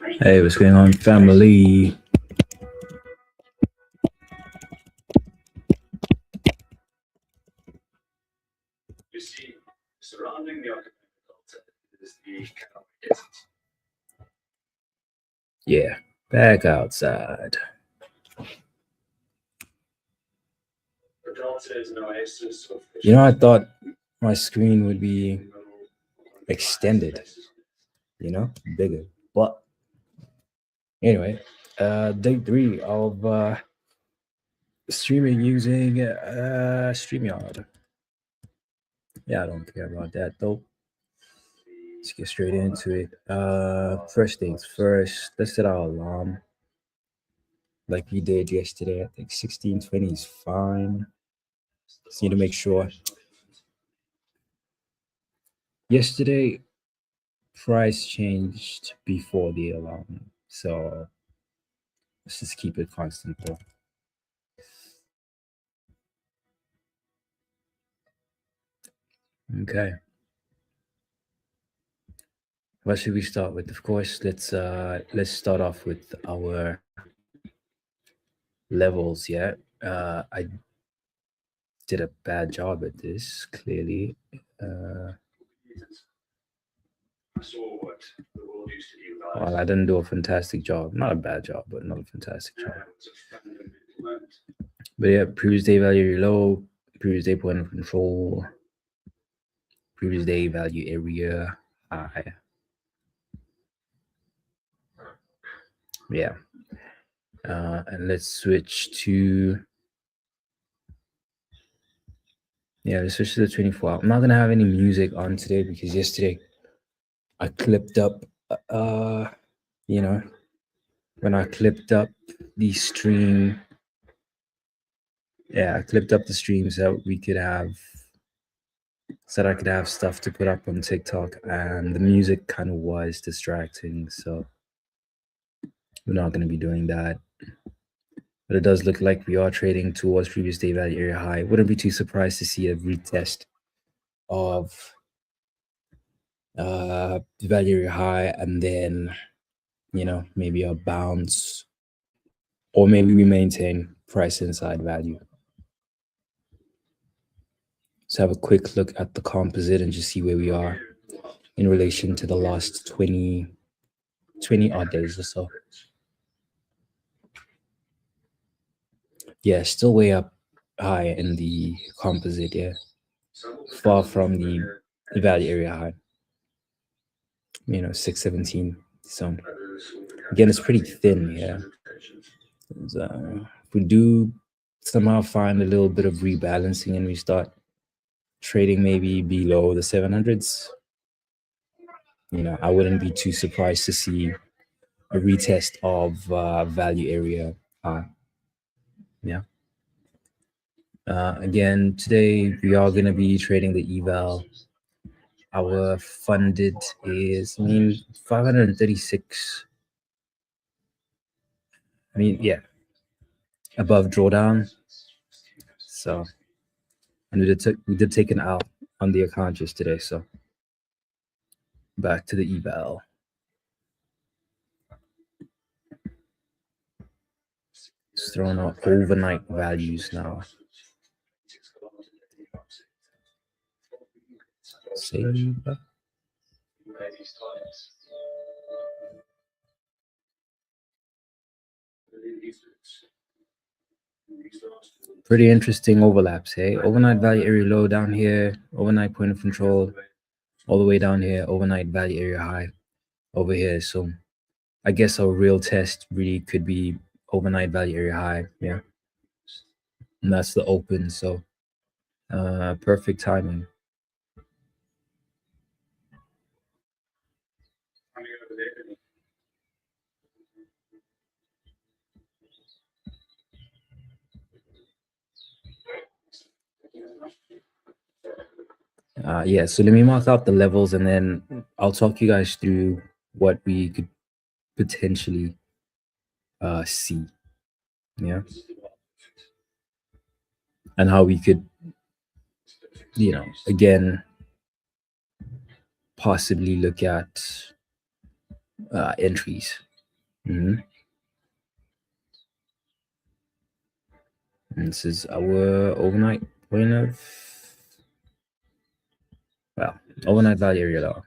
Hey, what's going on, family? Yeah, back outside. I thought my screen would be extended, bigger. But anyway, day three of streaming using StreamYard. Yeah, I don't care about that though. Let's get straight into it. First things first, let's set our alarm like we did yesterday. I think 16:20 is fine. Just need to make sure. Yesterday, price changed before the alarm, so let's just keep it constant though. Okay. What should we start with? Of course, let's start off with our levels. Yeah. I did a bad job at this. Clearly. Well, I didn't do a fantastic job. Not a bad job, but not a fantastic job. But yeah, previous day value low, previous day point of control, previous day value area high. Yeah. And let's switch to let's switch to the 24 hour. I'm not gonna have any music on today because yesterday I clipped up when I clipped up the stream. Yeah, I clipped up the stream so we could have so that I could have stuff to put up on TikTok, and the music kind of was distracting, so we're not gonna be doing that. But it does look like we are trading towards previous day value area high. Wouldn't be too surprised to see a retest of value area high, and then maybe a bounce, or maybe we maintain price inside value. So have a quick look at the composite and just see where we are in relation to the last 20 odd days or so. Yeah, still way up high in the composite. Yeah, far from the value area high. 617. So again, it's pretty thin here. If we do somehow find a little bit of rebalancing and we start trading maybe below the 700s, I wouldn't be too surprised to see a retest of value area high. Yeah. Again, today we are going to be trading the eval. Our funded is 536. Above drawdown. So, and we did take an out on the account just today. So back to the eval. Just throwing out overnight values now. Save. Pretty interesting overlaps, hey? Overnight value area low down here, overnight point of control, all the way down here, overnight value area high over here. So I guess our real test really could be overnight value area high, yeah. And that's the open, so perfect timing. So let me mark out the levels and then I'll talk you guys through what we could potentially see, yeah, and how we could, again, possibly look at entries. And this is our overnight point of, well, overnight value area low.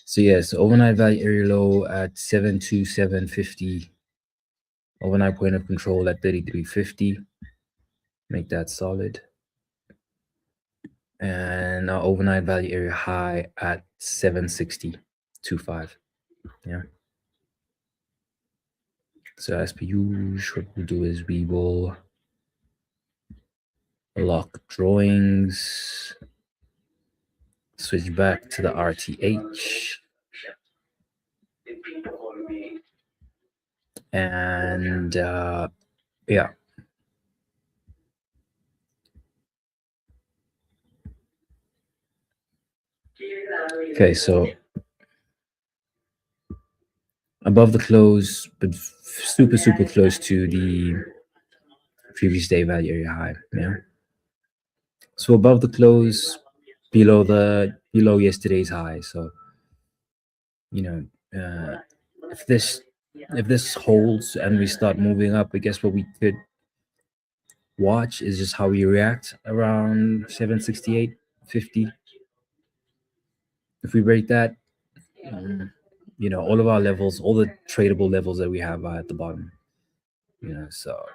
So yes, overnight value area low at 72750. Overnight point of control at 3350. Make that solid. And our overnight value area high at 760.25. Yeah. So as per usual, what we'll do is we will lock drawings, switch back to the RTH, and yeah. Okay, so above the close, but super close to the previous day value area high. Yeah. So above the close, below yesterday's high. So if this holds and we start moving up, I guess what we could watch is just how we react around 768.50. If we break that, all of our levels, all the tradable levels that we have are at the bottom. So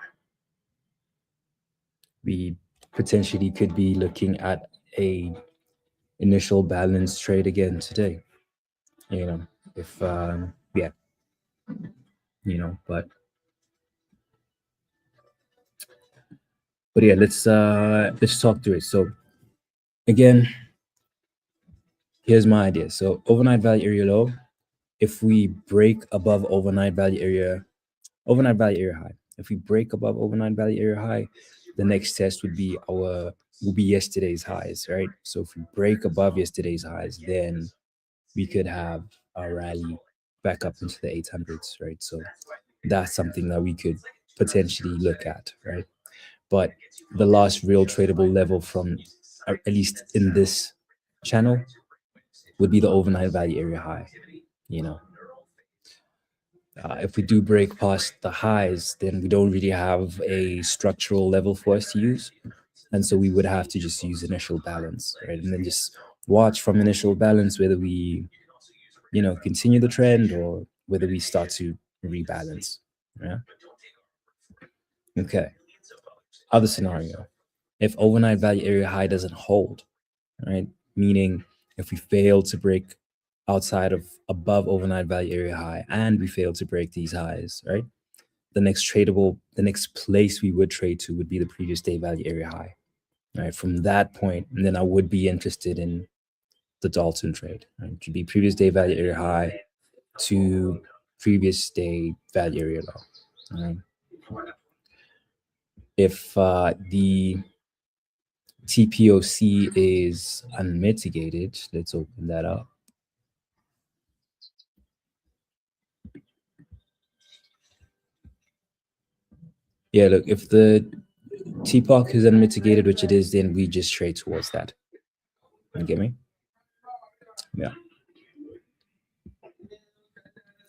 we potentially could be looking at a initial balance trade again today. If yeah, but yeah, let's talk through it. So again, here's my idea. So overnight value area low, if we break above overnight value area high, if we break above overnight value area high, the next test would be yesterday's highs, right? So if we break above yesterday's highs, then we could have a rally back up into the 800s, right? So that's something that we could potentially look at, right? But the last real tradable level from, at least in this channel, would be the overnight value area high. If we do break past the highs, then we don't really have a structural level for us to use. And so we would have to just use initial balance, right? And then just watch from initial balance whether we, continue the trend or whether we start to rebalance. Yeah. Okay. Other scenario. If overnight value area high doesn't hold, right? Meaning if we fail to break outside of above overnight value area high and we fail to break these highs, right? The next place we would trade to would be the previous day value area high. Right. From that point, and then I would be interested in the Dalton trade. Right? It should be previous day value area high to previous day value area low. Right? If the TPOC is unmitigated, let's open that up. Yeah, look, if the TPOC is unmitigated, which it is, then we just trade towards that. You get me? Yeah.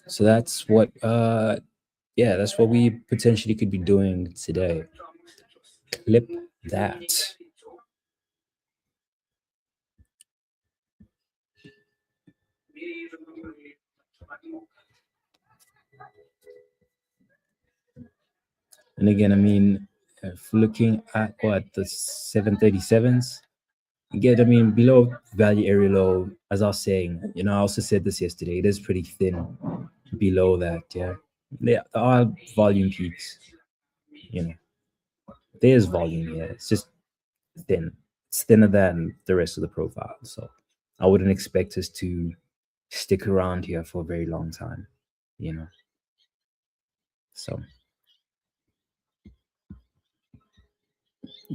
So that's what that's what we potentially could be doing today. Clip that. And again, I mean, if looking at what the 737s, again, I mean, below value area low, as I was saying, I also said this yesterday, it is pretty thin below that. Yeah. There are volume peaks, there's volume here. It's just thin. It's thinner than the rest of the profile. So I wouldn't expect us to stick around here for a very long time, So,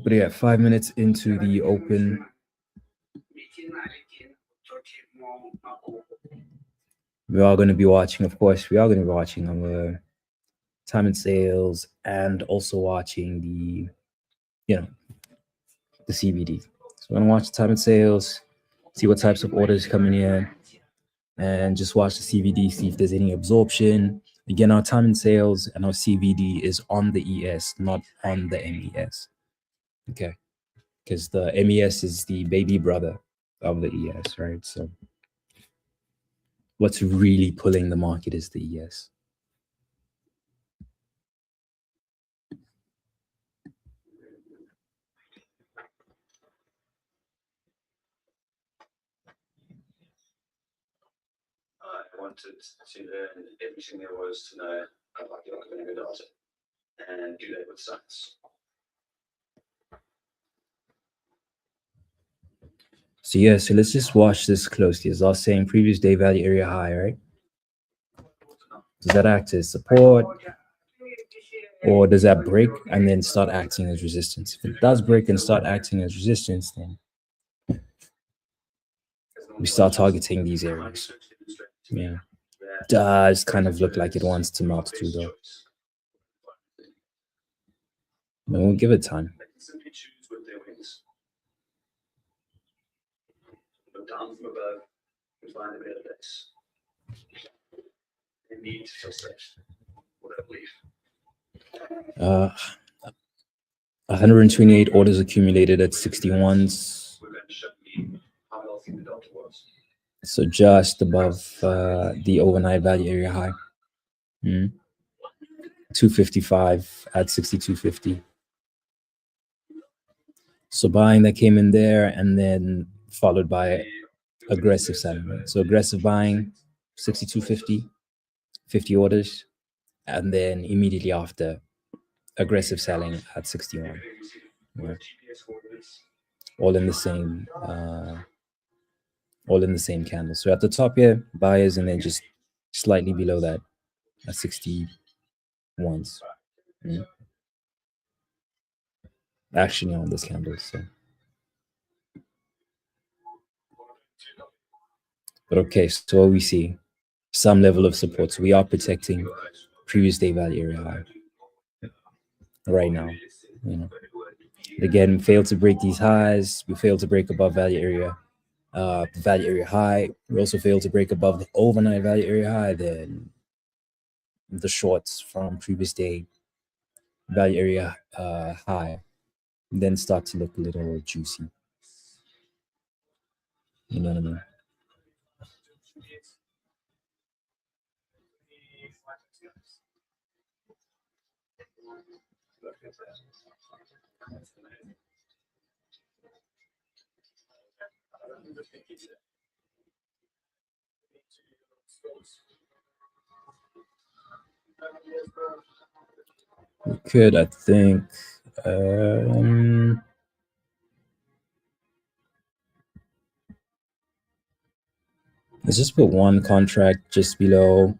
but yeah, 5 minutes into the open. We are going to be watching, of course, our time and sales and also watching the CVD. So we're going to watch time and sales, see what types of orders come in here, and just watch the CVD, see if there's any absorption. Again, our time in sales and our CVD is on the ES, not on the MES. Okay, because the MES is the baby brother of the ES, right? So what's really pulling the market is the ES. I wanted to learn everything there was to know about the academic data and do that with science. So yeah, so let's just watch this closely. As I was saying, previous day value area high, right? Does that act as support? Or does that break and then start acting as resistance? If it does break and start acting as resistance, then we start targeting these areas. Yeah. Does kind of look like it wants to melt through though. But we'll give it time. They can simply choose with their wings. Look down from above and find a better place. They need to feel safe. What I believe. 128 orders accumulated at 61s. We're going to show you how healthy the delta was. So just above the overnight value area high. 255 at 62.50. So buying that came in there and then followed by aggressive selling. So aggressive buying, 62.50, 50 orders, and then immediately after aggressive selling at 61. Yeah. All in the same candle. So at the top here, buyers, and then just slightly below that at 61s. Actually on this candle. So, but okay, so what we see, some level of support. So we are protecting previous day value area high right now. You know, again, failed to break these highs. We failed to break above value area high. We also failed to break above the overnight value area high. Then the shorts from previous day value area high then start to look a little juicy. You know what I mean? We could, I think. Let's just put one contract just below.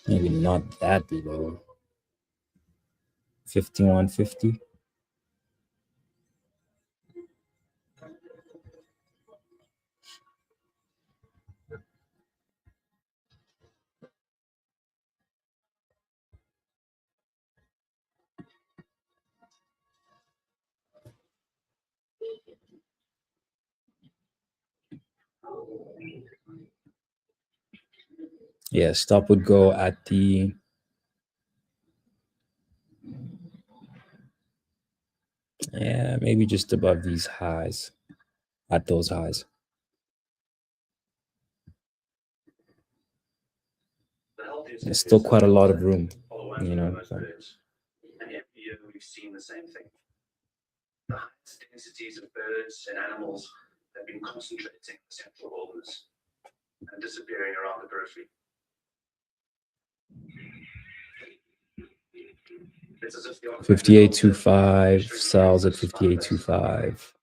Maybe not that below. 51.50. Yeah, stop would go at the maybe just above these highs, at those highs. There's still quite a lot of room, you know. So. And yet here we've seen the same thing. The highest densities of birds and animals have been concentrating in the central wilderness and disappearing around the periphery. It's as if the 58.25 sells at 58.25.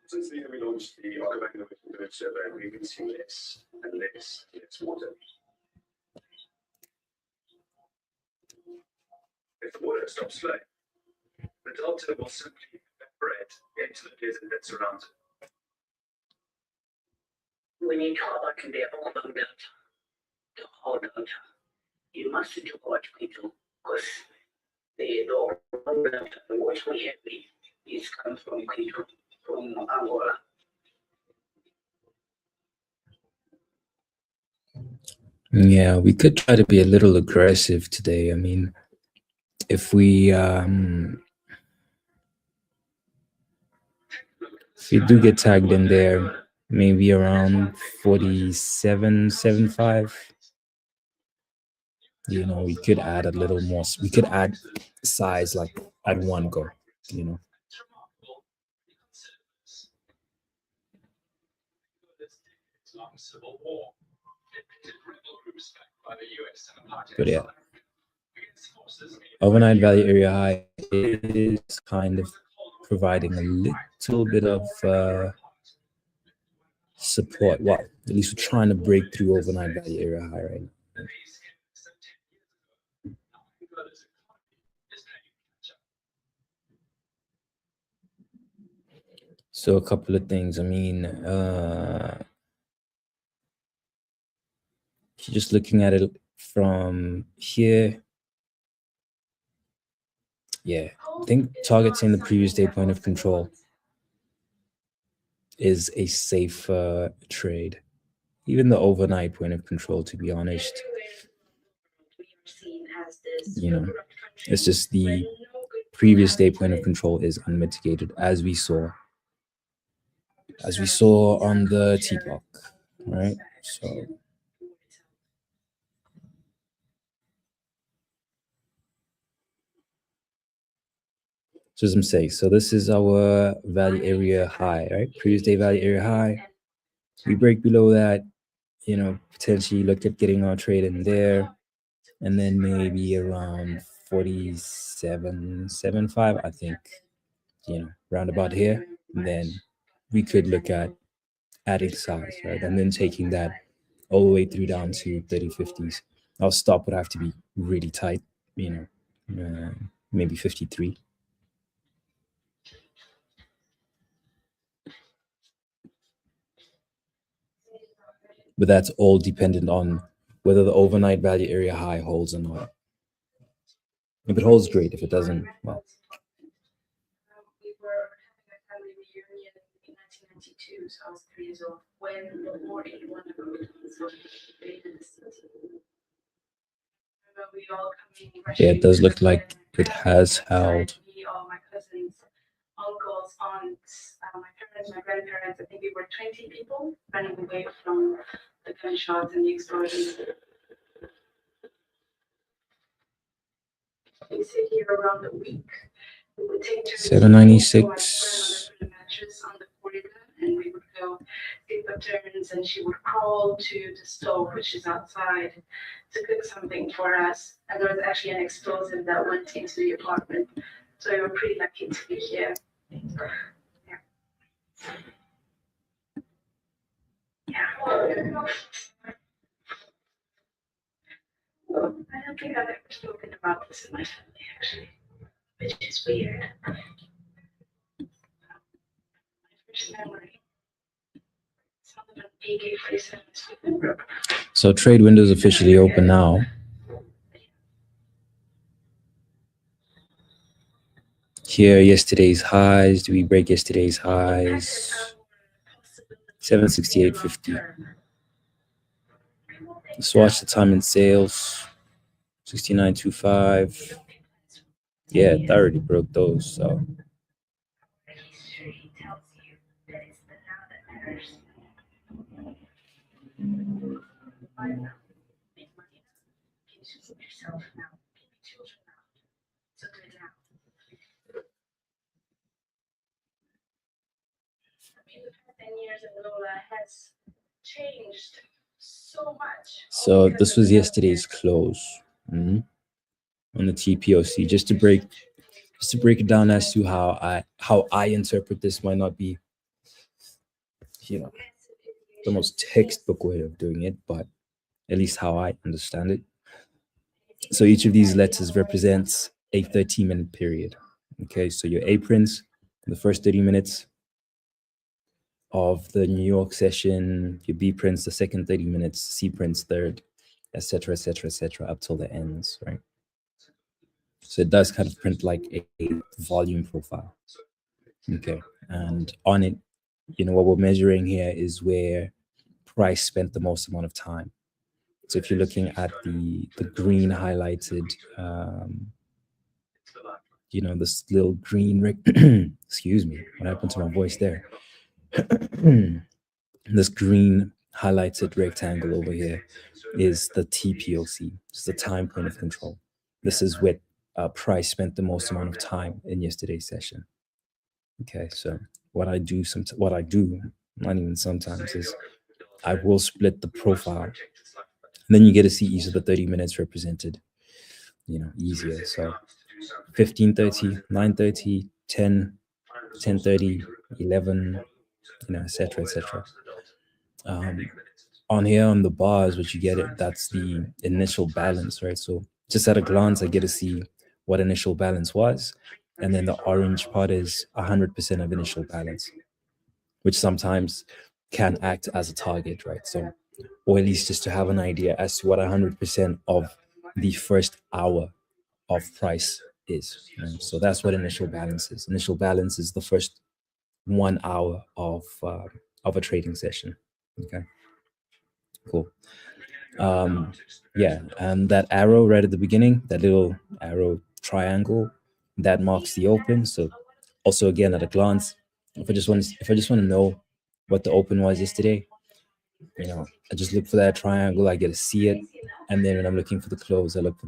Since the year we launched the Archivac Innovation Bird Survey, we've been seeing less and less water. if water stops flowing, the delta will simply evaporate into the desert that surrounds it. We need to hold on the whole delta. The whole delta. You must do what we do, because the whole delta, what we have is come from Quito, from Angola. Yeah, we could try to be a little aggressive today. I mean, if we do get tagged in there, maybe around 47.75. You know, we could add a little more. We could add size like at one go. You know. But yeah, overnight value area high is kind of providing a little bit of support. Well, at least we're trying to break through overnight value area high right now. So a couple of things. I mean, just looking at it from here, yeah, I think targeting the previous day point of control is a safer trade. Even the overnight point of control, to be honest. You know, it's just the previous day point of control is unmitigated, as we saw on the T-block, right? So as I'm saying, so this is our value area high, right? Previous day value area high. We break below that, you know, potentially look at getting our trade in there, and then maybe around 47.75, I think, you know, round about here. And then we could look at adding size, right? And then taking that all the way through down to 30.50s. Our stop would have to be really tight, you know, maybe 53. But that's all dependent on whether the overnight value area high holds or not. If it holds, great. If it doesn't, well. We were having a family reunion in 1992, so I was 3 years old, when the war in one of the invaded the city. Remember we all coming rushing. Yeah, it does look like it has held. Me, all my cousins, uncles, aunts, my parents, my grandparents, I think we were 20 people running away from the gunshots and the explosions. We sit here around a week. We would take turns 796. on the mattress on the corridor, and we would go take the turns, and she would crawl to the stove, which is outside, to cook something for us. And there was actually an explosive that went into the apartment, so we were pretty lucky to be here. Yeah. I don't think I've ever spoken about this in my family, actually, which is weird. My first memory. Some of an AK-47. So trade window is officially open now. Here, yesterday's highs. Do we break yesterday's highs? 768.50. Let's watch the time in sales. 69.25. Yeah, it already broke those. So History tells you that it's the now that matters. Make money now. Can you support yourself now? Can you children now? So do it now. I mean, the past 10 years in Lola has changed so much. So this was yesterday's close on the TPOC. Just to break it down as to how I interpret this, might not be, you know, the most textbook way of doing it, but at least how I understand it. So each of these letters represents a 30-minute period. Okay, so your A prints, the first 30 minutes of the New York session, your B prints, the second 30 minutes, C prints third, etc., etc., etc., up till the ends, right? So it does kind of print like a volume profile. Okay, and on it, you know, what we're measuring here is where price spent the most amount of time. So if you're looking at the green highlighted, you know, this little green, excuse me, what happened to my voice there? This green highlighted rectangle over here is the TPOC, it's the time point of control. This is where price spent the most amount of time in yesterday's session. Okay, so what I do, not even sometimes, is I will split the profile. And then you get to see each of the 30 minutes represented, you know, easier. So 15:30, 9:30, 10, 10:30, 11, you know, etc., etc. On here on the bars, what you get it, that's the initial balance, right? So just at a glance, I get to see what initial balance was. And then the orange part is 100% of initial balance, which sometimes can act as a target, right? So, or at least just to have an idea as to what 100% of the first hour of price is. Right? So that's what initial balance is. Initial balance is the first 1 hour of a trading session. Okay, cool. Yeah, and that arrow right at the beginning, that little arrow triangle, that marks the open. So also again at a glance, if I just want to know what the open was yesterday, you know, I just look for that triangle, I get to see it, and then when I'm looking for the close, I look for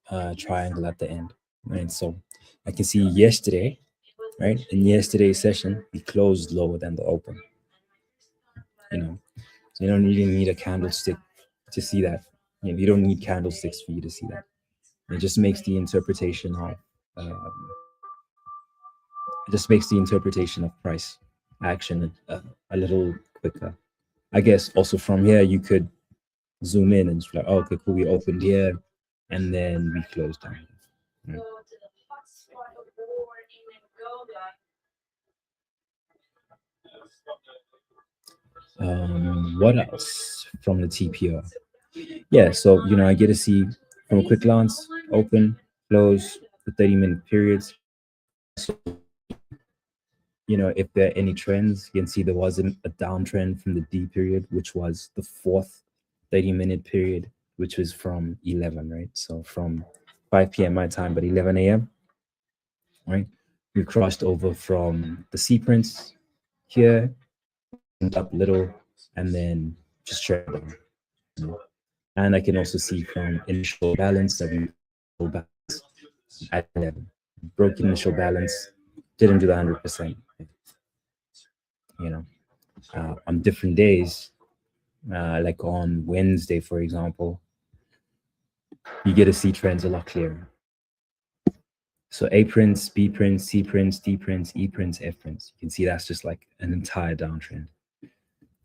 the triangle at the end. Right, so I can see yesterday, right, in yesterday's session, we closed lower than the open. You know, so you don't really need a candlestick to see that. You know, you don't need candlesticks for you to see that. It just makes the interpretation of price action a little quicker. I guess also from here you could zoom in and just like, oh, okay, cool, we opened here and then we closed down. Right. What else from the TPO? Yeah, so you know, I get to see from a quick glance, open, close, the 30-minute periods. So, you know, if there are any trends, you can see there wasn't a downtrend from the D period, which was the fourth 30-minute period, which was from 11, right? So from 5 p.m. my time, but 11 a.m., right? We crossed over from the C prints here, up a little, and then just straight down. You know? And I can also see from initial balance that we at 11. Broke initial balance, didn't do the 100%. You know, on different days, like on Wednesday, for example, you get to see trends a lot clearer. So A prints, B prints, C prints, D prints, E prints, F prints. You can see that's just like an entire downtrend,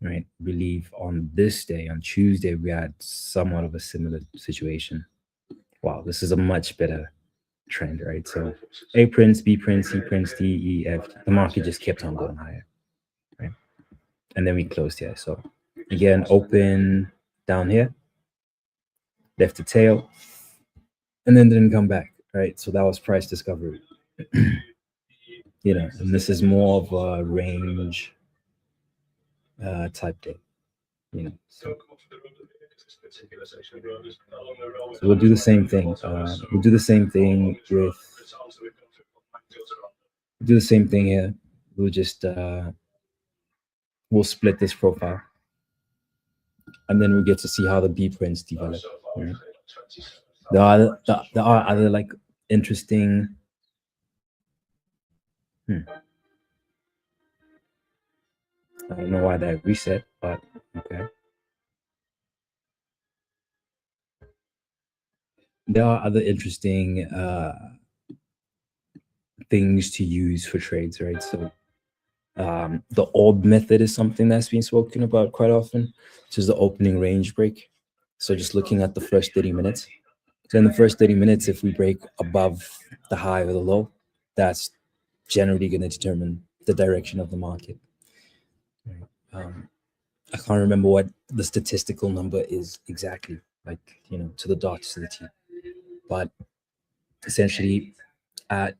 right? I believe on this day, on Tuesday, we had somewhat of a similar situation. Wow, this is a much better trend, right? So A prints, B prints, C prints, D, E, F. The market just kept on going higher, right? And then we closed here. So again, open down here, left the tail, and then didn't come back, right? So that was price discovery. You know, and this is more of a range type day, you know. So we'll do the same thing. We'll do the same thing with. Do the same thing here. We'll just we'll split this profile, and then we get to see how the B prints develop. Right? There are other like interesting. I don't know why that reset, but okay. There are other interesting things to use for trades, right? So the orb method is something that's been spoken about quite often, which is the opening range break. So just looking at the first 30 minutes, So in the first 30 minutes, if we break above the high or the low, that's generally going to determine the direction of the market. I can't remember what the statistical number is exactly, like, to the dot, to the T. But essentially at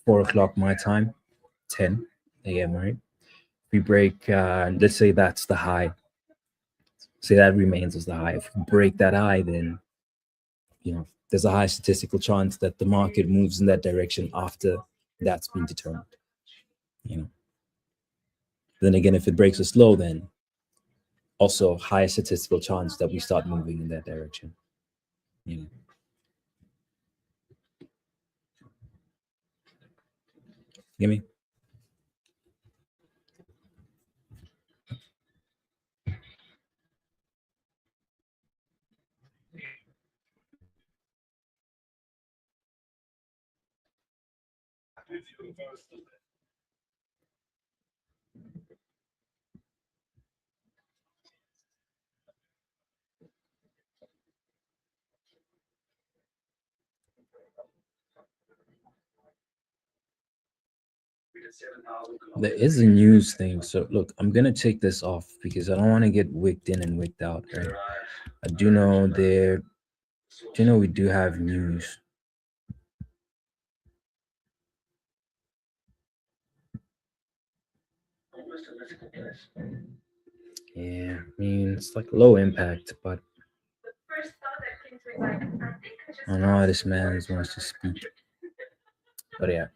4 o'clock my time, 10 a.m., right? We break, let's say that's the high. Say that remains as the high. If we break that high, then, there's a high statistical chance that the market moves in that direction after that's been determined. Then again, if it breaks us low, then also high statistical chance that we start moving in that direction. Get me? We did 7,000 There is a news thing. So look, I'm gonna take this off because I don't want to get wicked in and wicked out. Right? I do know there. Do you know we do have news? Yeah, I mean it's like low impact, but The first thought that came to me was like, I think I just. I know this man wants to speak. But yeah,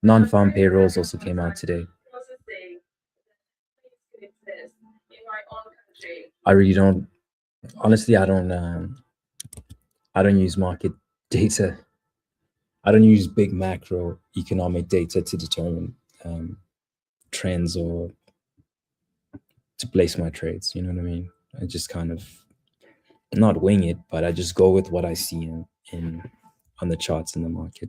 non-farm payrolls also came out today. Also saying that things can exist in my own country. I really don't. Honestly, I don't use market data. I don't use big macro economic data to determine trends or to place my trades. You know what I mean? I just kind of not wing it, but I just go with what I see in on the charts in the market.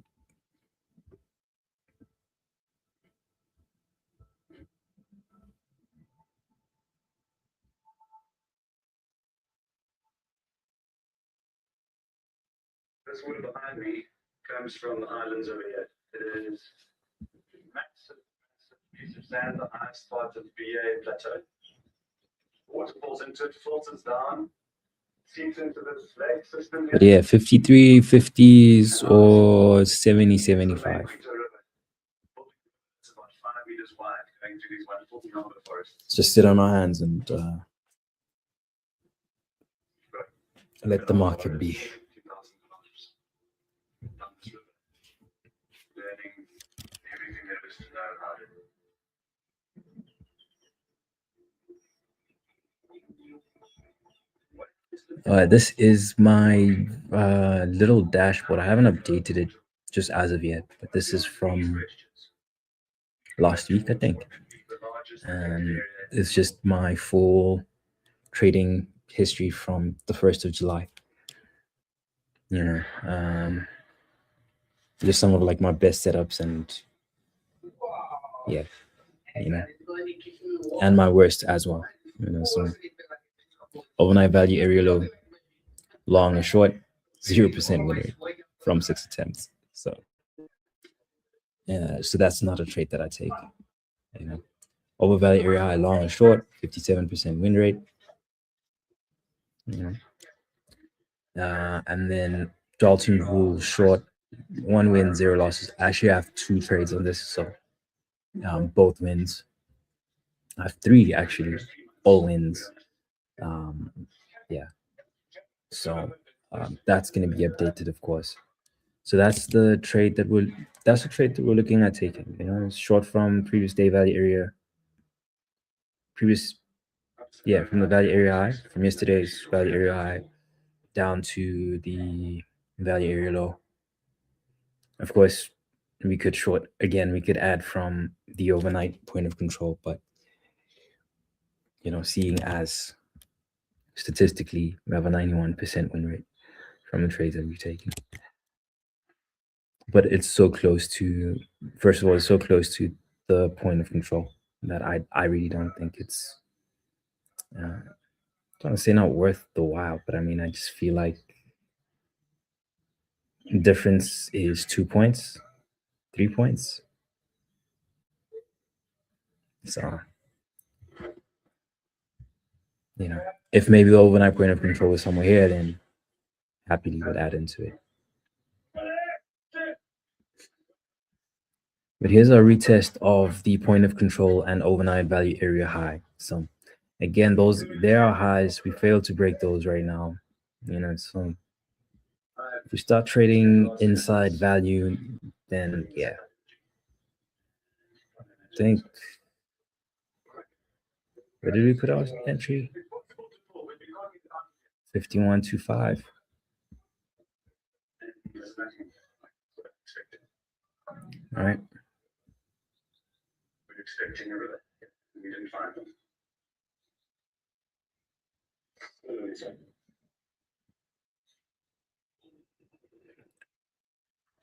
This water behind me comes from the islands over here. It is massive, massive piece of sand, the highest part of the BA plateau. Water falls into it, filters down, seeps into this lake system. But yeah, 53, 50s or 70, 75. It's about 5 meters wide, going through these wonderful Indigo forests. Just sit on our hands and let the market be. 2,000 kilometers down this river, learning everything there is to know about it. This is my little dashboard. I haven't updated it just as of yet, but this is from last week, I think. And it's just my full trading history from the 1st of July. Just some of like my best setups and yeah, and my worst as well. So overnight value area low, long or short, 0% win rate from 6 attempts. So so that's not a trade that I take. Over value area high, long or short, 57% win rate. And then Dalton rule short, 1 win, 0 losses. I actually have 2 trades on this, so both wins. I have 3 actually, all wins. Yeah. So that's going to be updated, of course. So that's the trade that we're looking at taking. It's short from previous day value area. From the value area high, from yesterday's value area high down to the value area low. Of course, we could short again, we could add from the overnight point of control, but seeing as statistically we have a 91% win rate from the trades that we've taken. But it's so close to, first of all, it's so close to the point of control that I really don't think it's, I don't want to say not worth the while, but I mean, I just feel like Difference is 2 points, 3 points. So, you know, if maybe the overnight point of control is somewhere here, then happily would add into it. But here's our retest of the point of control and overnight value area high. So again, there are highs. We failed to break those right now. So if we start trading inside value, then yeah. I think, where did we put our entry? 51.25. All right. We're expecting a relay. We didn't find them.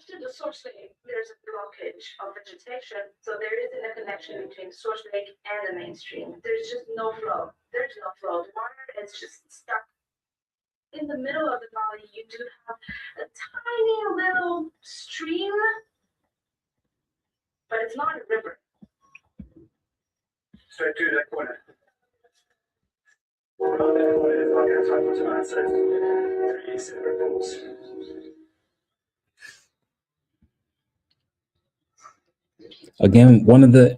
To the source lake, there's a blockage of vegetation, so there isn't a connection between source lake and the mainstream. There's just no flow. There's no flow. The water is just stuck in the middle of the valley. You do have a tiny little stream, but it's not a river. Straight to that corner. Around that corner is like outside for tonight, so 3 separate pools. Again, one of the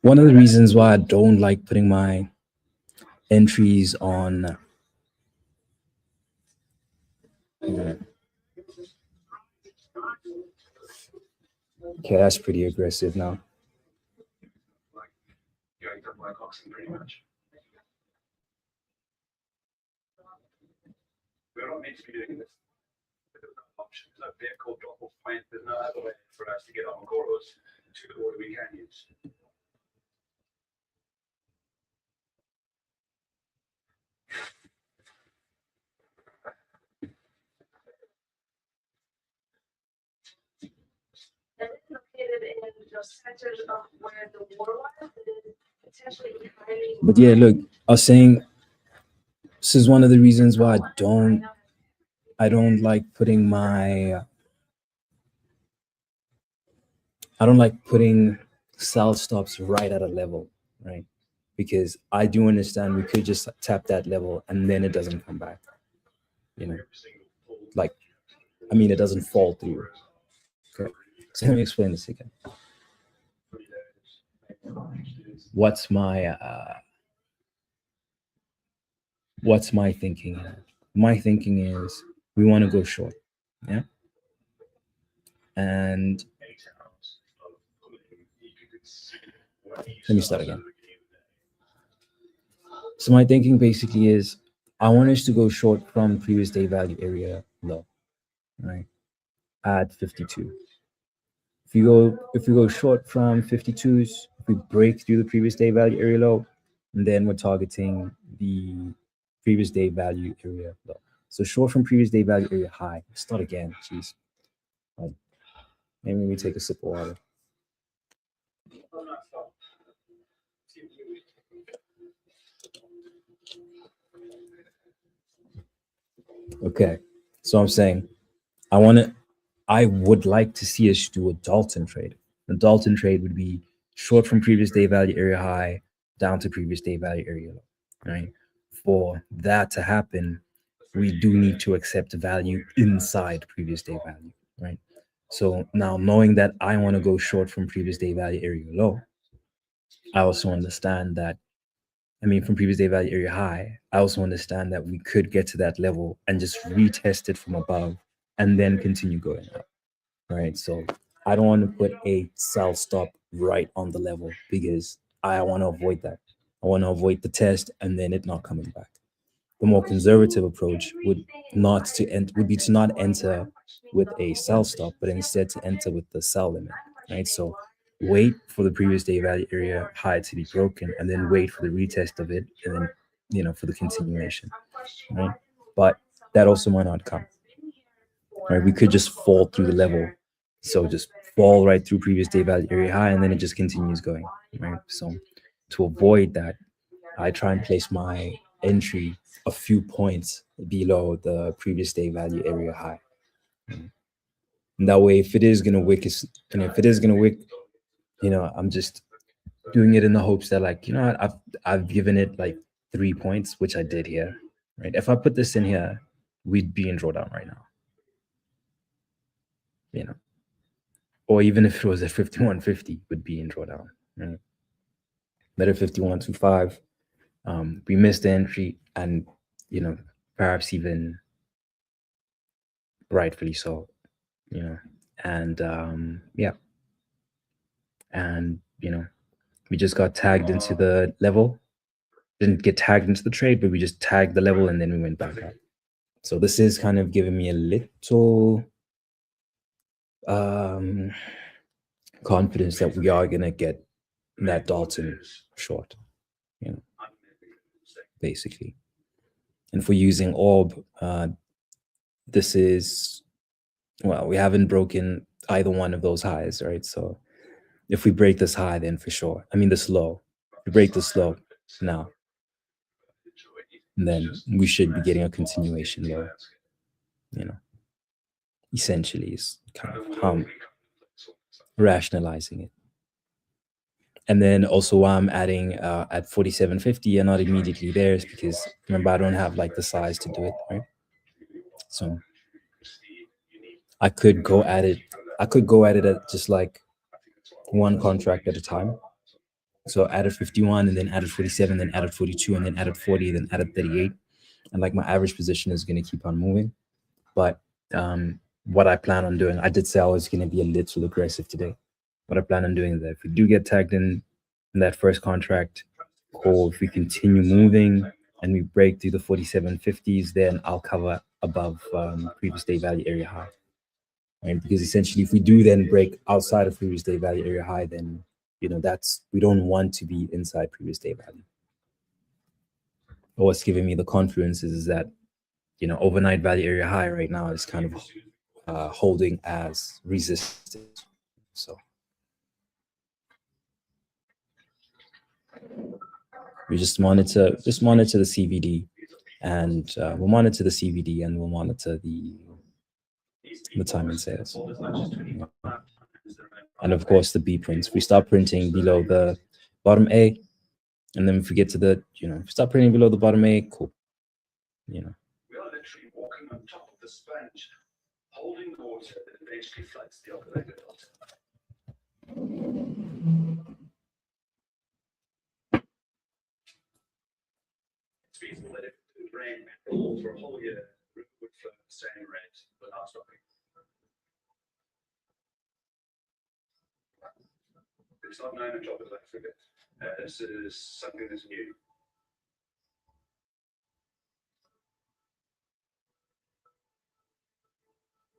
reasons why I don't like putting my entries on okay, that's pretty aggressive now. Like going for black oxen pretty much. We're not meant to be doing this. There's no option. There's no vehicle drop off point. There's no other way for us to get on corridors to the water we can use. And it's located in the center of where the war was. It is potentially highly. But yeah, look, I was saying this is one of the reasons why I don't like putting sell stops right at a level, right? Because I do understand we could just tap that level and then it doesn't come back. Like, I mean, it doesn't fall through. Okay. So let me explain this again. What's my thinking here? My thinking is we want to go short, yeah? And let me start again. So my thinking basically is I want us to go short from previous day value area low, right? At 52. If we go short from 52s, if we break through the previous day value area low, and then we're targeting the previous day value area low. So short from previous day value area high. Start again, jeez. Maybe we take a sip of water. Okay, so I'm saying I would like to see us do a Dalton trade. The Dalton trade would be short from previous day value area high down to previous day value area low, right? For that to happen, we do need to accept value inside previous day value, right? So now knowing that I want to go short from previous day value area low, I also understand that, from previous day value area high, I also understand that we could get to that level and just retest it from above and then continue going up, right? So I don't want to put a sell stop right on the level because I want to avoid that. I want to avoid the test and then it not coming back. The more conservative approach would be to not enter with a sell stop, but instead to enter with the sell limit, right? So wait for the previous day value area high to be broken and then wait for the retest of it and then for the continuation, right? But that also might not come, right? We could just fall through the level, so just fall right through previous day value area high and then it just continues going, right? So to avoid that, I try and place my entry a few points below the previous day value area high, And that way, if it is gonna wick, if it is gonna wick, I'm just doing it in the hopes that, like, I've given it like 3 points, which I did here, right? If I put this in here, we'd be in drawdown right now, or even if it was at 51.50, would be in drawdown, right? But at 51.25, we missed the entry, and perhaps even rightfully so, and and we just got tagged into the level. Didn't get tagged into the trade, but we just tagged the level and then we went back up. So this is kind of giving me a little confidence that we are gonna get that Dalton short, basically. And for using orb, this is, well, we haven't broken either one of those highs, right? So if we break this high, then for sure, this low, if we break this low now, then we should be getting a continuation low, essentially is kind of how I'm rationalizing it. And then also why I'm adding at 47.50 and not immediately there is because, remember, I don't have like the size to do it, right? So I could go at it at just like one contract at a time. So added 51 and then added 47, then added 42 and then added 40, then added 38. And like my average position is going to keep on moving. But what I plan on doing, I did say I was going to be a little aggressive today. What I plan on doing is that if we do get tagged in that first contract, or if we continue moving and we break through the 47.50s, then I'll cover above previous day value area high. Right? Because essentially, if we do then break outside of previous day value area high, then we don't want to be inside previous day value. But what's giving me the confidence is that overnight value area high right now is kind of holding as resistance. So we just monitor the CVD, and we'll monitor the CVD, and we'll monitor the time and sales. And of course, the B prints. We start printing below the bottom A, and then if we get to the, if we start printing below the bottom A, cool. We are literally walking on top of the sponge, holding the water that eventually floods the operator dot. It's feasible that if it would rain for a whole year, it would flow the same rate without stopping. It's not known in tropical Africa. This is something that's new.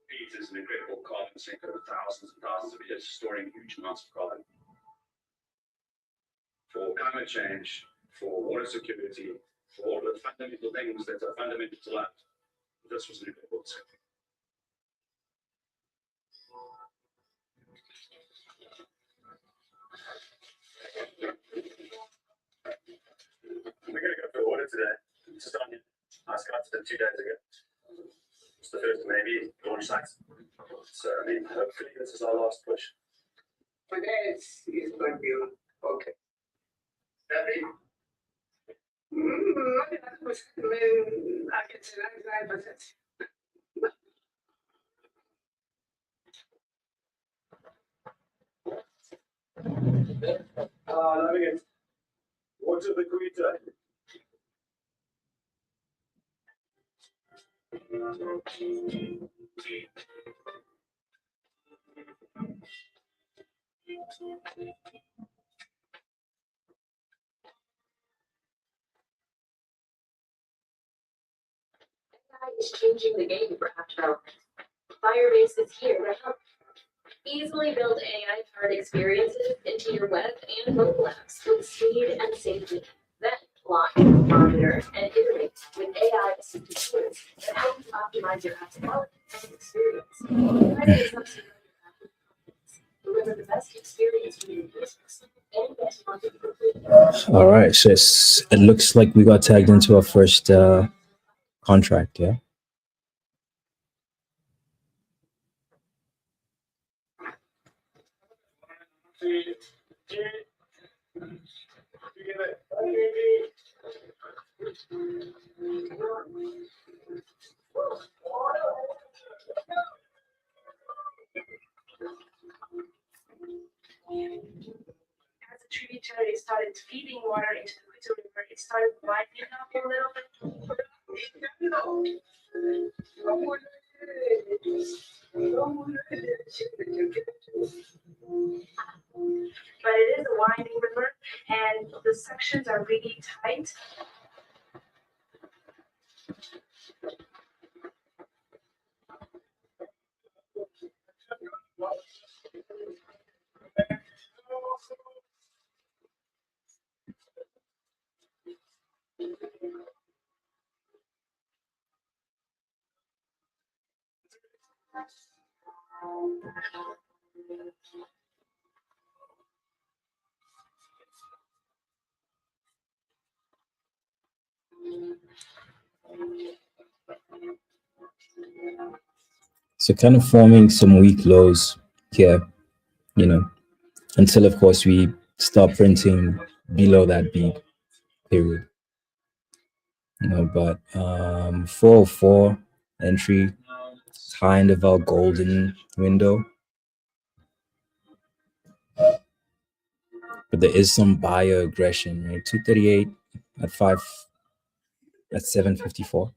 Peat is an incredible carbon sink over thousands and thousands of years, storing huge amounts of carbon. For climate change, for water security, for all the fundamental things that are fundamental to life, this was an incredible sink. We're going to go for water today. Just on I started it 2 days ago. It's the first maybe launch site. So hopefully this is our last push. Today it's going to be okay. Debbie? I can say 99%. Loving it. Water the Quita. Is changing the game for app development. Firebase is here to help easily build AI-powered experiences into your web and mobile apps with speed and safety. Then launch, monitor, and iterate with AI-assisted tools that help you optimize your app's quality and experience. Firebase helps you run your app with confidence. Deliver the best experience for your users and get market complete. All right, so it looks like we got tagged into our first contract, yeah? As the tributary started feeding water into the Quito River, it started widening up a little bit. But it is a winding river, and the sections are really tight. So kind of forming some weak lows here, until of course we start printing below that beat period. But 404 entry, kind of our golden window. But there is some buyer aggression, right? 238 at 754.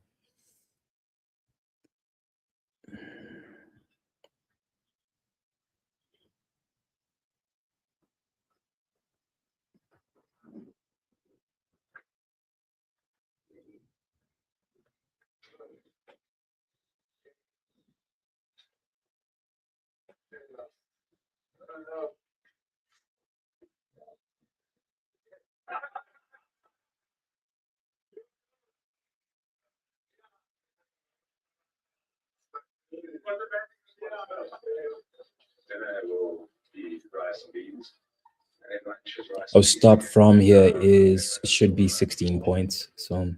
Our stop from here should be 16 points. So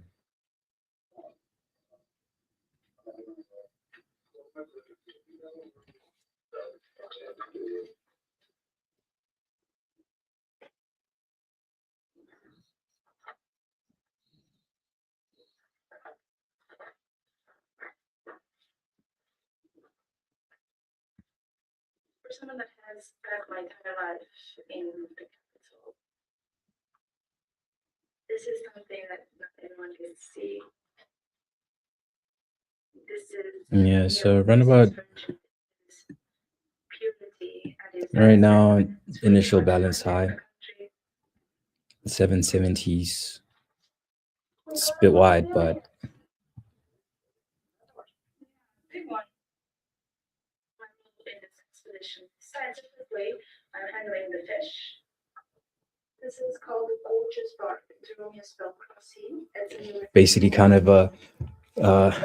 For someone that has spent my entire life in the capital, this is something that not everyone can see. This is yeah, so roundabout purity and is right now, initial balance high, 770s. It's a bit wide, but big one. My role in this expedition, scientifically, I'm handling the fish. This is called the gorgeous bark. Jerome spelled crossing. basically kind of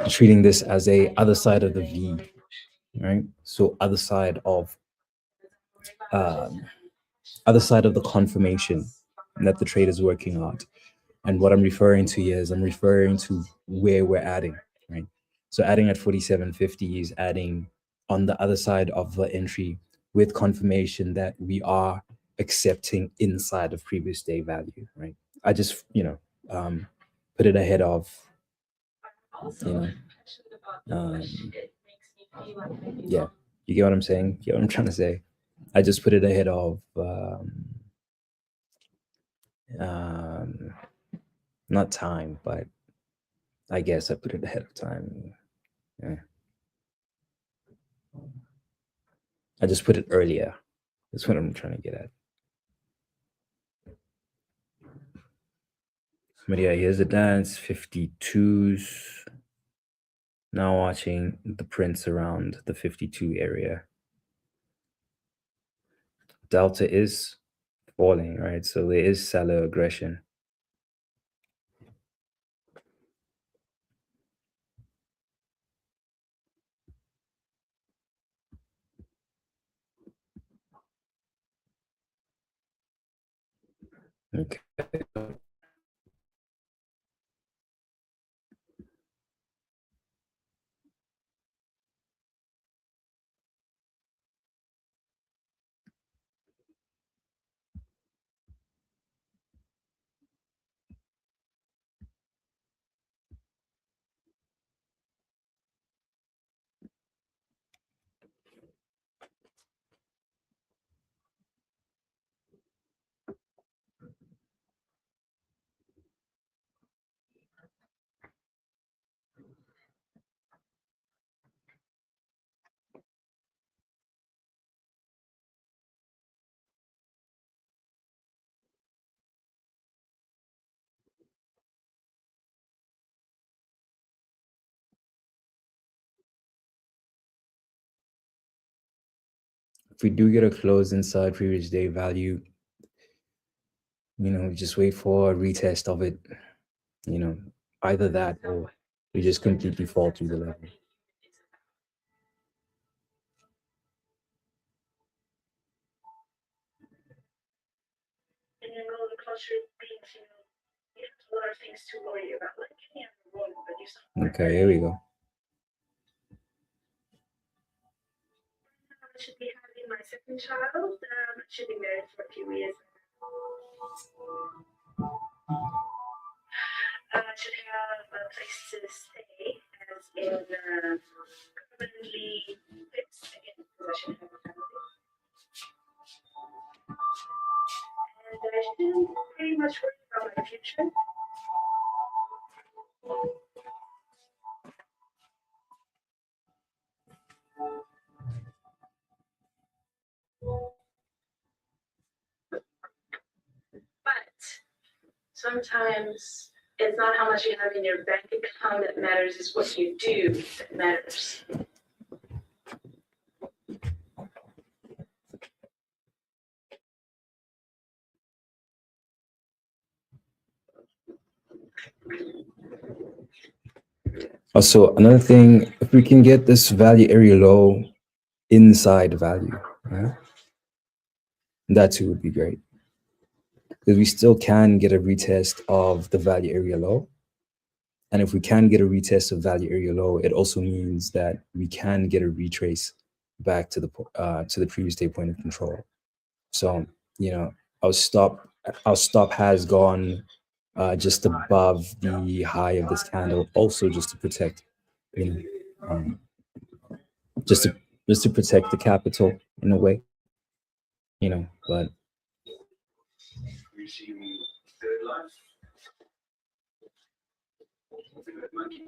treating this as a other side of the V, right? So other side of the confirmation that the trade is working on. And what I'm referring to here is I'm referring to where we're adding, right? So adding at 4750 is adding on the other side of the entry with confirmation that we are accepting inside of previous day value, right? I just, put it ahead of, yeah, you get what I'm saying? You get what I'm trying to say? I just put it ahead of, not time, but I guess I put it ahead of time. Yeah. I just put it earlier. That's what I'm trying to get at. But yeah, here's the dance, 52s. Now watching the prints around the 52 area. Delta is falling, right? So there is seller aggression. Okay. if we do get a close inside previous day value, just wait for a retest of it. Either that or we just completely fall through the level. And roller coaster beings, you have a lot of things to worry about, like any other roller, but you saw. Okay, here we go. I should be having my second child. I should be married for a few years. I should have a place to stay, as in permanently fixed again, because I should have a family. And I should pretty much worry about my future. But sometimes it's not how much you have in your bank account that matters, it's what you do that matters. Also, another thing, if we can get this value area low inside value, right? That too would be great. Because we still can get a retest of the value area low. And if we can get a retest of value area low, it also means that we can get a retrace back to the previous day point of control. So, our stop has gone just above the high of this candle, also just to protect, just to protect the capital in a way, but Resume third life. Monkeys.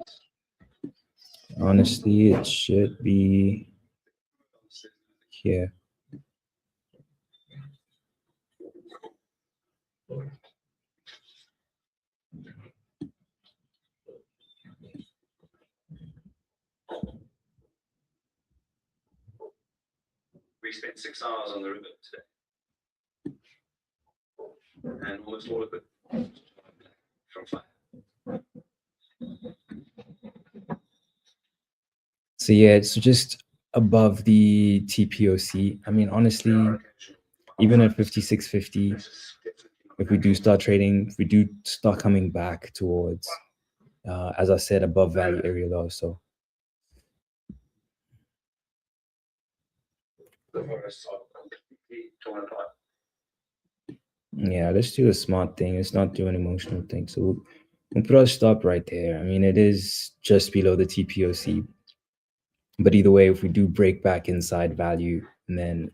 honestly, it should be here. We spent 6 hours on the river today. And almost all of it from fire. So yeah, it's just above the TPOC. I mean, honestly, even at 56.50, if we do start trading, if we do start coming back towards, as I said, above value area low. So The forests are completely torn apart. yeah, let's do a smart thing. Let's not do an emotional thing. So we'll put our stop right there. I mean, it is just below the TPOC. But either way, if we do break back inside value, then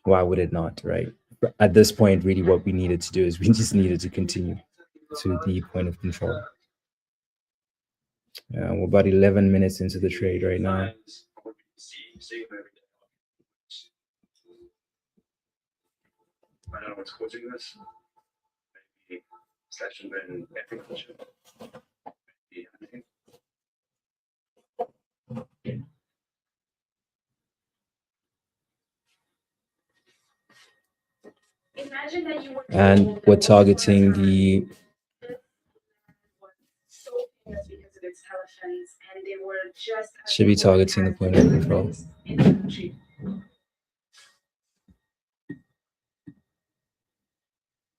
why would it not, right? At this point, really what we needed to do is we just needed to continue to the point of control. We're about 11 minutes into the trade right now. I don't know what's causing this. Maybe slash and burn agriculture. Maybe hunting. Imagine that you were And we're targeting the so famous because of its elephants, and they were just should be targeting the point of control. in the country.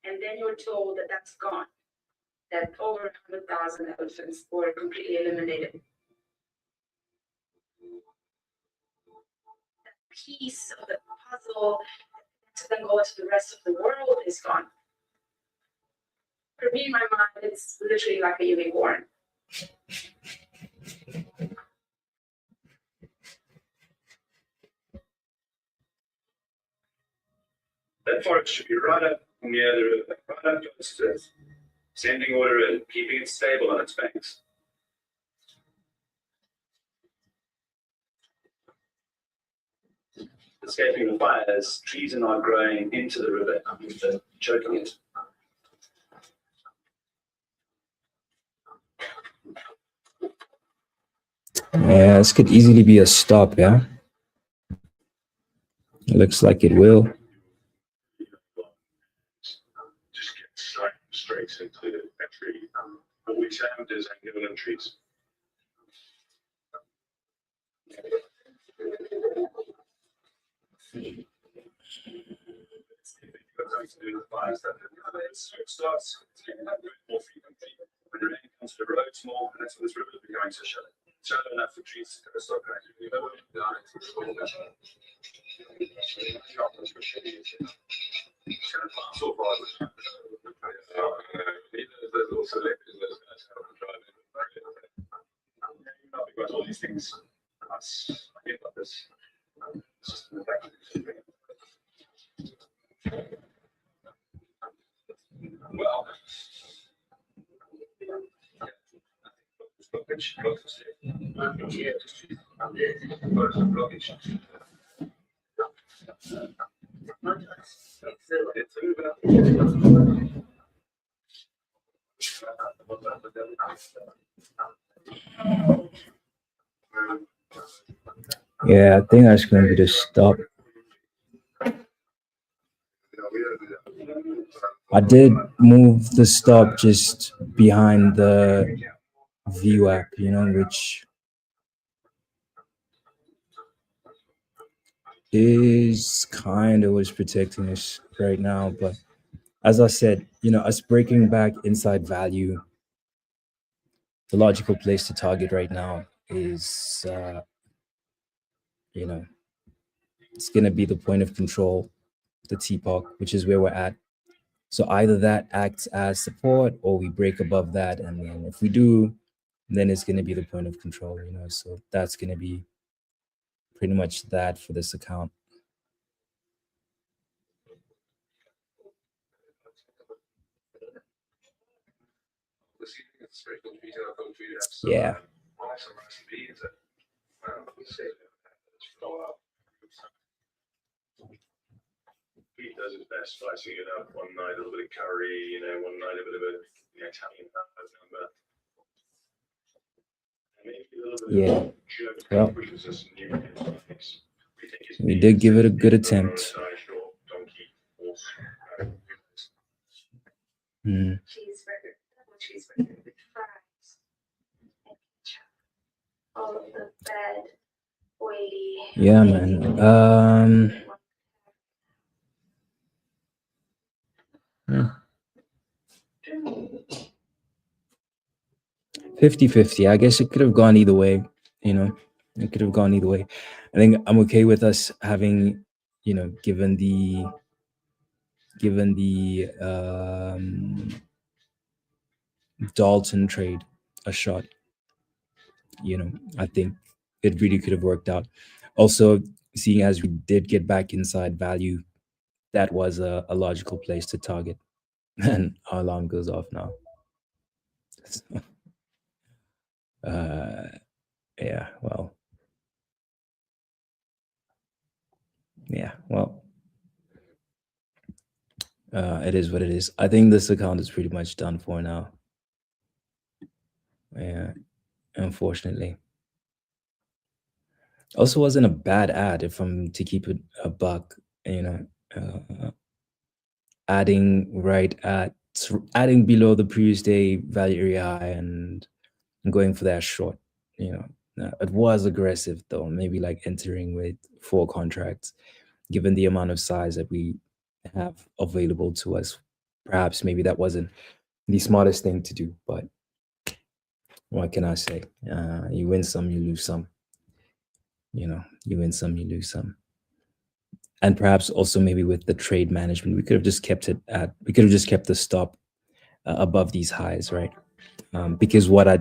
And then you're told that that's gone, that over 100,000 elephants were completely eliminated. That piece of the puzzle to then go to the rest of the world is gone. For me, in my mind, it's literally like a unicorn. That forest should be right up near the river, right up close to it. Sending water in, keeping it stable on its banks. Escaping the fires, trees are not growing into the river, choking it. Yeah, this could easily be a stop, yeah? It looks like it will. Just get straight into entry. What we found is angular entries. Starts more frequently. When rain comes to the road, it's more, and that's when this river is becoming so shallow. Shallow enough for trees to stop gradually. So far, there's also because all these things, I get about this. Well, Yeah, I think that's going to be the stop. I did move the stop just behind the VWAP, which is kind of what's protecting us right now. But as I said, us breaking back inside value, the logical place to target right now is, it's going to be the point of control, the TPOC, which is where we're at. So either that acts as support or we break above that. And then if we do, then it's going to be the point of control, So that's going to be pretty much that for this account. Yeah. He does his best slicing it up. One night a little bit of curry, one night a bit of Italian number. Yeah. Well, we did give it a good attempt. Cheeseburger, double cheeseburger with fries. All of the bad, oily. Yeah, man. 50-50. I guess it could have gone either way, It could have gone either way. I think I'm okay with us having, given the Dalton trade a shot. I think it really could have worked out. Also, seeing as we did get back inside value, that was a logical place to target. And our alarm goes off now. Yeah, well. Yeah, well. It is what it is. I think this account is pretty much done for now. Yeah, unfortunately. Also wasn't a bad ad if I'm to keep it a buck, adding below the previous day value area high and going for that short, It was aggressive though, maybe like entering with 4 contracts, given the amount of size that we have available to us. Perhaps maybe that wasn't the smartest thing to do, but what can I say? You win some, you lose some. You win some, you lose some. And perhaps also maybe with the trade management, we could have just kept the stop above these highs, right? Because what I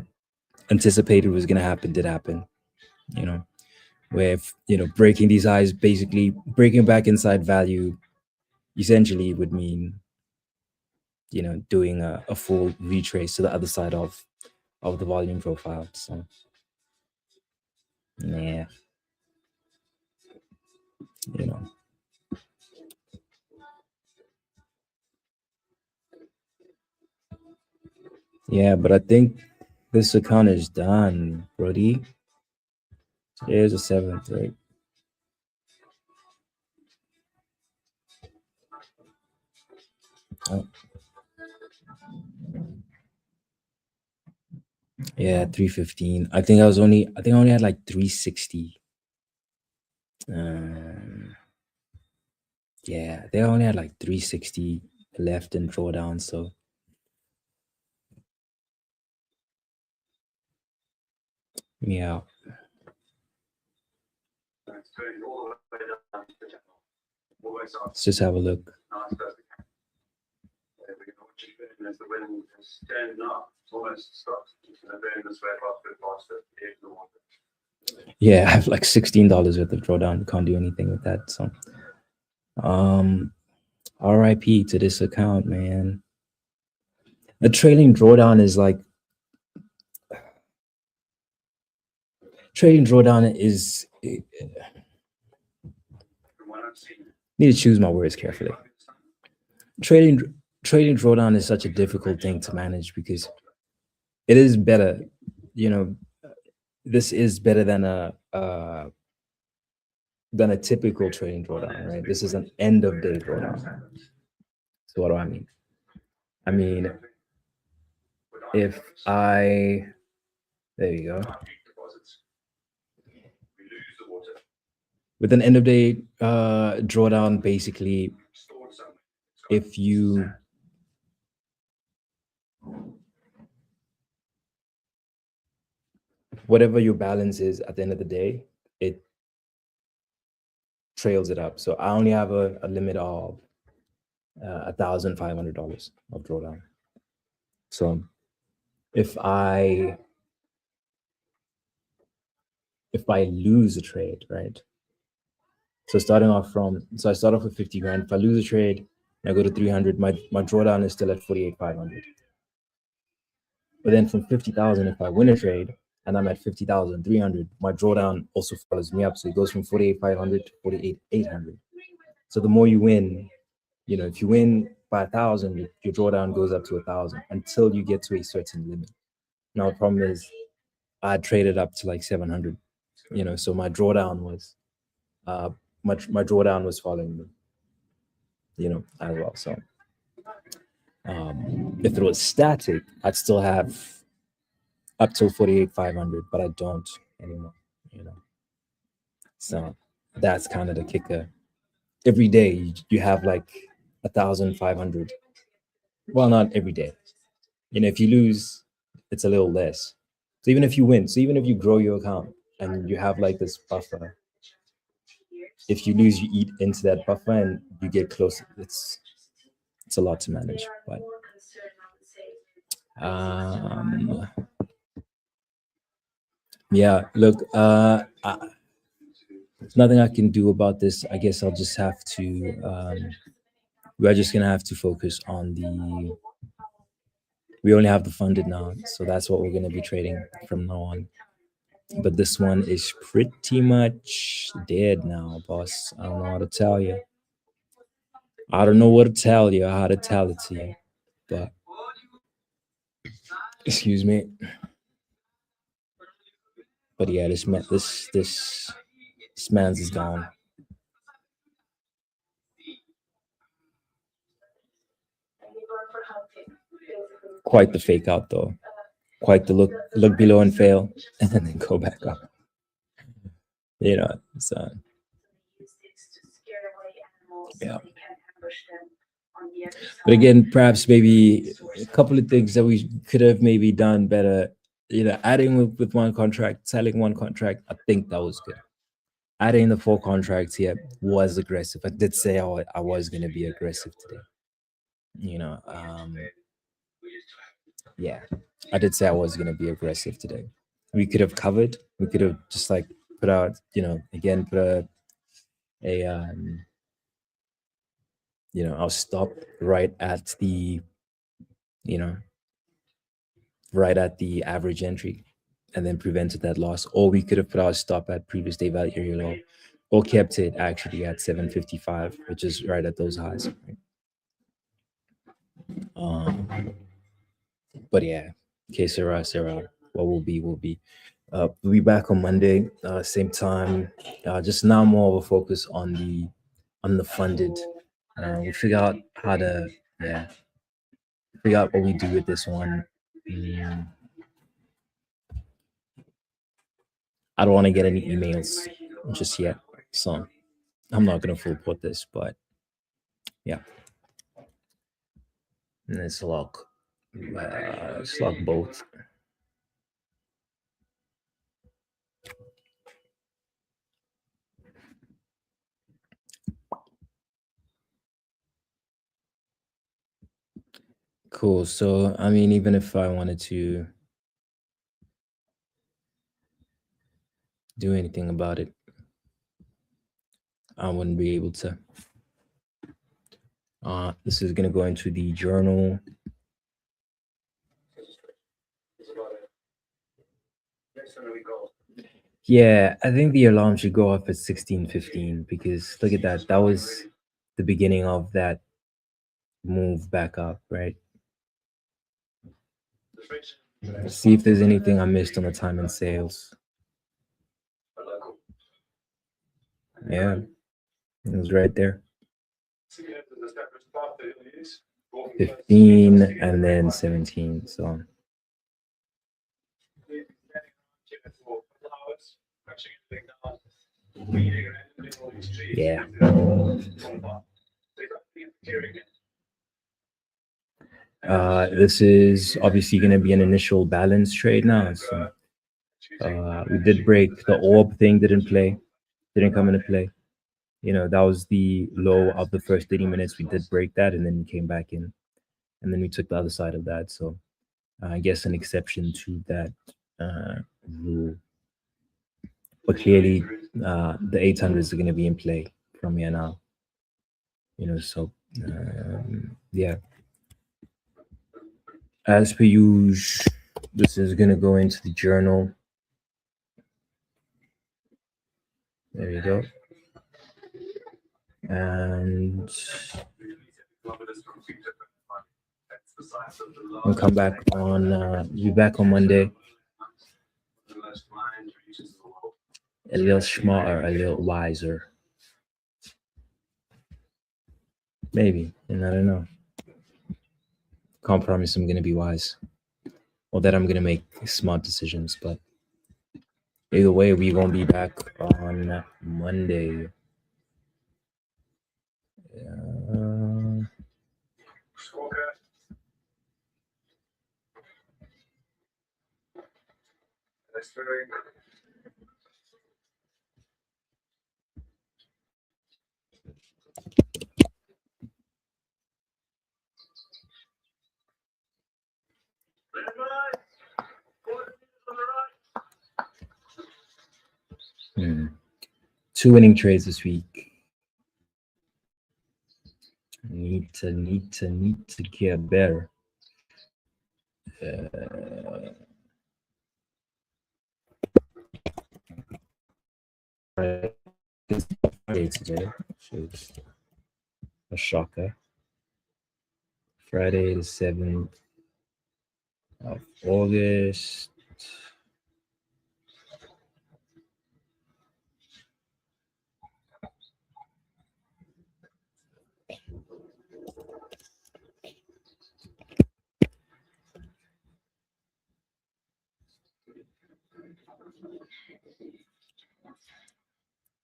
anticipated was going to happen did happen, where if, breaking these highs, basically breaking back inside value, essentially would mean, doing a full retrace to the other side of the volume profile. So yeah, yeah, but I think this account is done, Brody. Today's the 7th, right? Oh. Yeah, 315. I think I only had like 360. Yeah, they only had like 360 left in drawdown, so yeah. It's going all the way down to the channel. Always on. Let's just have a look. Nice perfect. There we go. And as the wind is turned now, it's almost stopped. And then this way faster, the water. Yeah, I have like $16 worth of drawdown. Can't do anything with that. So RIP to this account, man. The trailing drawdown is like trading drawdown is need to choose my words carefully. Trading drawdown is such a difficult thing to manage because it is better, this is better than a typical trading drawdown, right? This is an end of day drawdown. So what do I mean? I mean, if I, there you go. With an end of day drawdown, basically, if you whatever your balance is at the end of the day, it trails it up. So I only have a limit of $1,500 of drawdown. So if I lose a trade, right? So I start off with 50 grand. If I lose a trade and I go to 300, my drawdown is still at 48,500. But then from 50,000, if I win a trade and I'm at 50,300, my drawdown also follows me up. So it goes from 48,500 to 48,800. So the more you win, if you win by 1,000, your drawdown goes up to 1,000 until you get to a certain limit. Now the problem is I traded up to like 700, so my drawdown was my drawdown was following me, as well. So if it was static, I'd still have up till 48,500, but I don't anymore, So that's kind of the kicker. Every day you have like 1,500. Well, not every day. If you lose, it's a little less. So even if you win, so even if you grow your account and you have like this buffer, if you lose, you eat into that buffer and you get closer. It's a lot to manage, but yeah, look, there's nothing I can do about this. I guess I'll just have to we're just gonna have to focus on we only have the funded now, so that's what we're gonna be trading from now on. But this one is pretty much dead now, boss. I don't know how to tell you. I don't know what to tell you, how to tell it to you, but excuse me. But yeah, this man's is gone. Quite the fake out though. Quite the look below and fail and then go back up. So yeah. But again, perhaps maybe a couple of things that we could have maybe done better. Adding with one contract, selling one contract, I think that was good. Adding the 4 contracts here was aggressive. I did say I was going to be aggressive today. Yeah, I did say I was going to be aggressive today. We could have covered. We could have just like put out, again, put I'll stop right at the, right at the average entry and then prevented that loss. Or we could have put our stop at previous day value area low or kept it actually at 755, which is right at those highs. But yeah, que sera, what will be, will be. We'll be back on Monday, same time. Just now more of a focus on the funded. We'll figure out how to Yeah. Forgot what we do with this one. I don't want to get any emails just yet, so I'm not gonna full put this, but yeah. And let's lock both. Cool. So I mean, even if I wanted to do anything about it, I wouldn't be able to. This is gonna go into the journal. Yeah, I think the alarm should go off at 16:15 because look at that. That was the beginning of that move back up, right? Let's see if there's anything I missed on the time and sales. Yeah, it was right there. 15 and then 17. So yeah. This is obviously going to be an initial balance trade now. So we did break the orb thing, didn't come into play. You know, that was the low of the first 30 minutes. We did break that and then we came back in. And then we took the other side of that. So I guess an exception to that rule. But clearly, the 800s are going to be in play from here now. You know, so yeah. As per usual, this is going to go into the journal. There you go. And we'll come back on, be back on Monday. A little smarter, a little wiser. Maybe, and I don't know. Can't promise I'm going to be wise or that I'm going to make smart decisions, but either way, we won't be back on Monday. Two winning trades this week. Need to get better. Friday today, which is a shocker. Friday the 7th of August.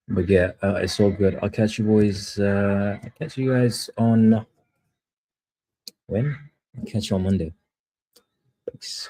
But yeah, it's all good. I'll catch you boys. I'll catch you guys on when? I'll catch you on Monday. Thanks.